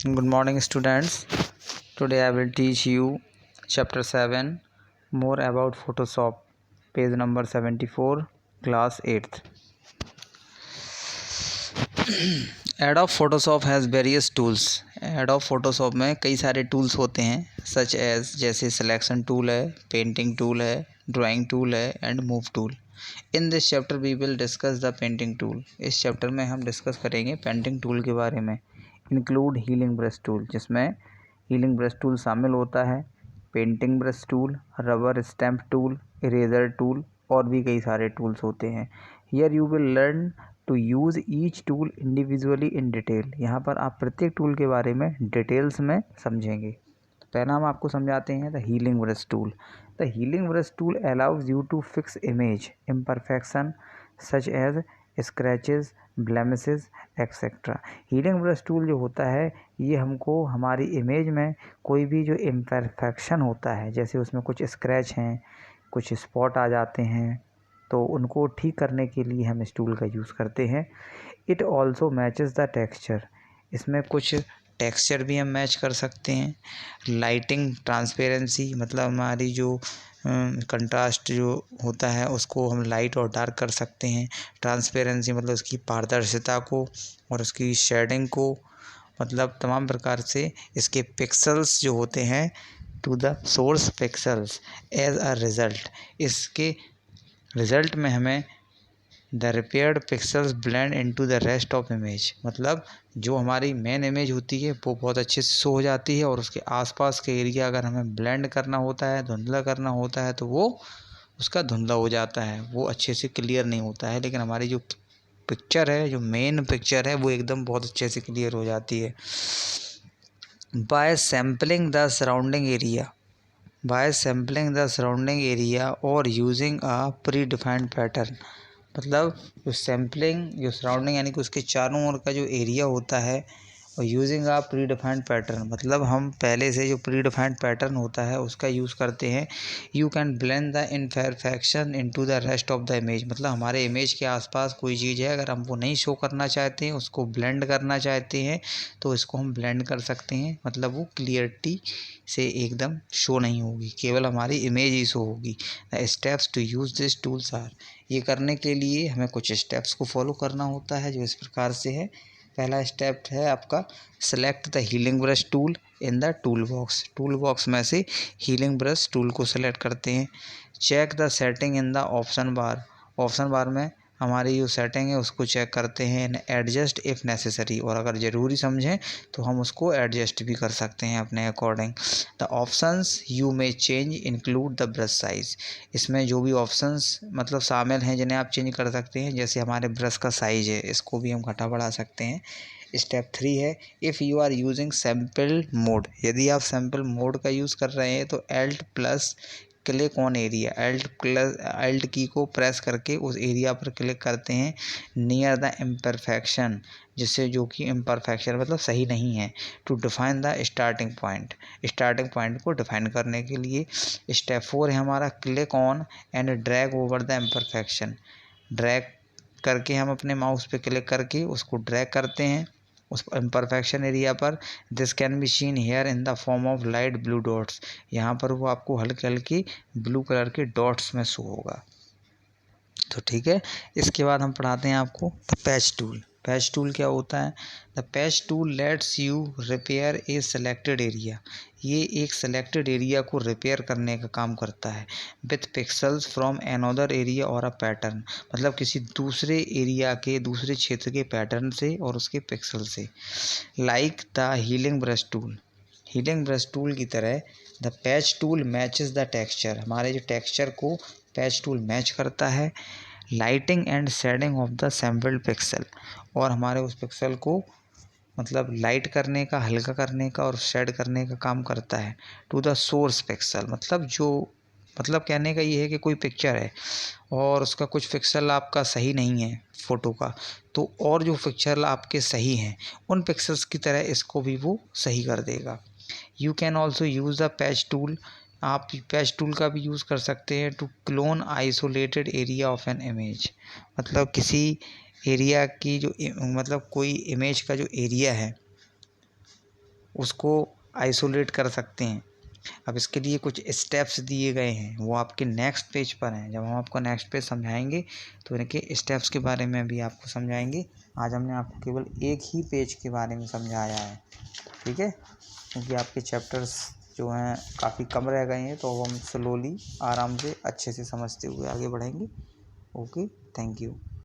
Good morning, students. Today I will teach you chapter 7 more about Photoshop, page number 74, class 8th. Adobe Photoshop has various tools. Adobe Photoshop में कई सारे tools होते हैं such as जैसे selection tool है, painting tool है, drawing tool है and move tool. In this chapter we will discuss the painting tool. इस chapter में हम discuss करेंगे painting tool के बारे में. इंक्लूड हीलिंग ब्रश टूल, जिसमें हीलिंग ब्रश टूल शामिल होता है, painting brush tool, rubber stamp tool, eraser tool और भी कई सारे टूल्स होते हैं. Here you will learn to use each tool individually in detail. यहाँ पर आप प्रत्येक टूल के बारे में डिटेल्स में समझेंगे. पहला हम आपको समझाते हैं the healing brush tool. The healing brush tool allows you to fix image imperfection such as scratches, blemishes etcetera. Healing brush tool जो होता है ये हमको हमारी इमेज में कोई भी जो इम्परफेक्शन होता है, जैसे उसमें कुछ स्क्रैच हैं, कुछ स्पॉट आ जाते हैं, तो उनको ठीक करने के लिए हम इस टूल का यूज़ करते हैं. It also matches the texture. इसमें कुछ टेक्सचर भी हम मैच कर सकते हैं. लाइटिंग ट्रांसपेरेंसी, मतलब हमारी जो कंट्रास्ट जो होता है उसको हम लाइट और डार्क कर सकते हैं. ट्रांसपेरेंसी मतलब उसकी पारदर्शिता को और उसकी शेडिंग को, मतलब तमाम प्रकार से इसके पिक्सल्स जो होते हैं to the source pixels as a result. इसके रिज़ल्ट में हमें the repaired pixels blend into the rest of image, मतलब जो हमारी मेन इमेज होती है वो बहुत अच्छे से शो हो जाती है और उसके आसपास के एरिया अगर हमें ब्लेंड करना होता है, धुंधला करना होता है, तो वो उसका धुंधला हो जाता है, वो अच्छे से क्लियर नहीं होता है. लेकिन हमारी जो पिक्चर है, जो मेन पिक्चर है, वो एकदम बहुत अच्छे से क्लियर हो जाती है. By sampling the surrounding area और using a predefined pattern. मतलब जो सैम्पलिंग, जो सराउंडिंग यानी कि उसके चारों ओर का जो एरिया होता है, और using a predefined pattern मतलब हम पहले से जो प्री डिफाइंड पैटर्न होता है उसका यूज़ करते हैं. You can blend the imperfection into the rest of the image. मतलब हमारे इमेज के आसपास कोई चीज़ है, अगर हम वो नहीं शो करना चाहते हैं, उसको ब्लेंड करना चाहते हैं, तो इसको हम ब्लेंड कर सकते हैं. मतलब वो क्लियरिटी से एकदम शो नहीं होगी, केवल हमारी इमेज ही शो होगी. The steps to use this tools are. ये करने के लिए हमें कुछ स्टेप्स को फॉलो करना होता है जो इस प्रकार से है. पहला स्टेप है आपका select the healing brush tool in the toolbox. Toolbox में से हीलिंग ब्रश टूल को सेलेक्ट करते हैं. Check the setting in the option bar. Option bar में हमारी जो सेटिंग है उसको चेक करते हैं. एंड एडजस्ट इफ़ नेसेसरी, और अगर ज़रूरी समझें तो हम उसको एडजस्ट भी कर सकते हैं अपने according. The options you may change include the brush size. इसमें जो भी ऑप्शंस मतलब शामिल हैं जिन्हें आप चेंज कर सकते हैं, जैसे हमारे ब्रश का साइज़ है, इसको भी हम घटा बढ़ा सकते हैं. स्टेप 3 है if you are using sample mode. यदि आप सैम्पल मोड का यूज़ कर रहे हैं तो Alt plus click on area. Alt की को प्रेस करके उस एरिया पर क्लिक करते हैं नियर द इम्परफेक्शन, जिससे जो कि इम्परफेक्शन मतलब सही नहीं है. To define the starting point को डिफाइन करने के लिए. स्टेप 4 है हमारा click on and drag over the imperfection. Drag करके हम अपने माउस पे क्लिक करके उसको ड्रैग करते हैं उस इम्परफेक्शन एरिया पर. This can be seen here in the form of light blue dots. यहाँ पर वो आपको हल्के हल्के ब्लू कलर के डॉट्स में शो होगा. तो ठीक है, इसके बाद हम पढ़ाते हैं आपको the patch tool. Patch tool क्या होता है? The patch tool let's you repair A selected area. ये एक सेलेक्टेड एरिया को रिपेयर करने का काम करता है. With pixels from another area और अ पैटर्न, मतलब किसी दूसरे एरिया के, दूसरे क्षेत्र के पैटर्न से और उसके पिक्सल से. Like the healing brush tool. Healing brush tool की तरह the patch tool matches the texture. हमारे जो टेक्सचर को पैच टूल मैच करता है. Lighting and shedding of the sampled pixel, और हमारे उस पिक्सल को मतलब लाइट करने का, हल्का करने का और शेड करने का काम करता है. टू द सोर्स पिक्सल, मतलब जो मतलब कहने का ये है कि कोई पिक्चर है और उसका कुछ पिक्सल आपका सही नहीं है फ़ोटो का, तो और जो पिक्चर आपके सही हैं उन पिक्सल्स की तरह इसको भी वो सही कर देगा. You can also use the patch tool. आप पैच टूल का भी यूज़ कर सकते हैं to clone isolated area of an image. मतलब किसी एरिया की जो मतलब कोई इमेज का जो एरिया है उसको आइसोलेट कर सकते हैं। अब इसके लिए कुछ स्टेप्स दिए गए हैं, वो आपके नेक्स्ट पेज पर हैं। जब हम आपको नेक्स्ट पेज समझाएंगे तो इनके स्टेप्स के बारे में भी आपको समझाएंगे। आज हमने आपको केवल एक ही पेज के बारे में समझाया है, ठीक है, क्योंकि आपके चैप्टर्स जो हैं काफ़ी कम रह गए हैं, तो अब हम स्लोली आराम से अच्छे से समझते हुए आगे बढ़ेंगे। Okay, thank you.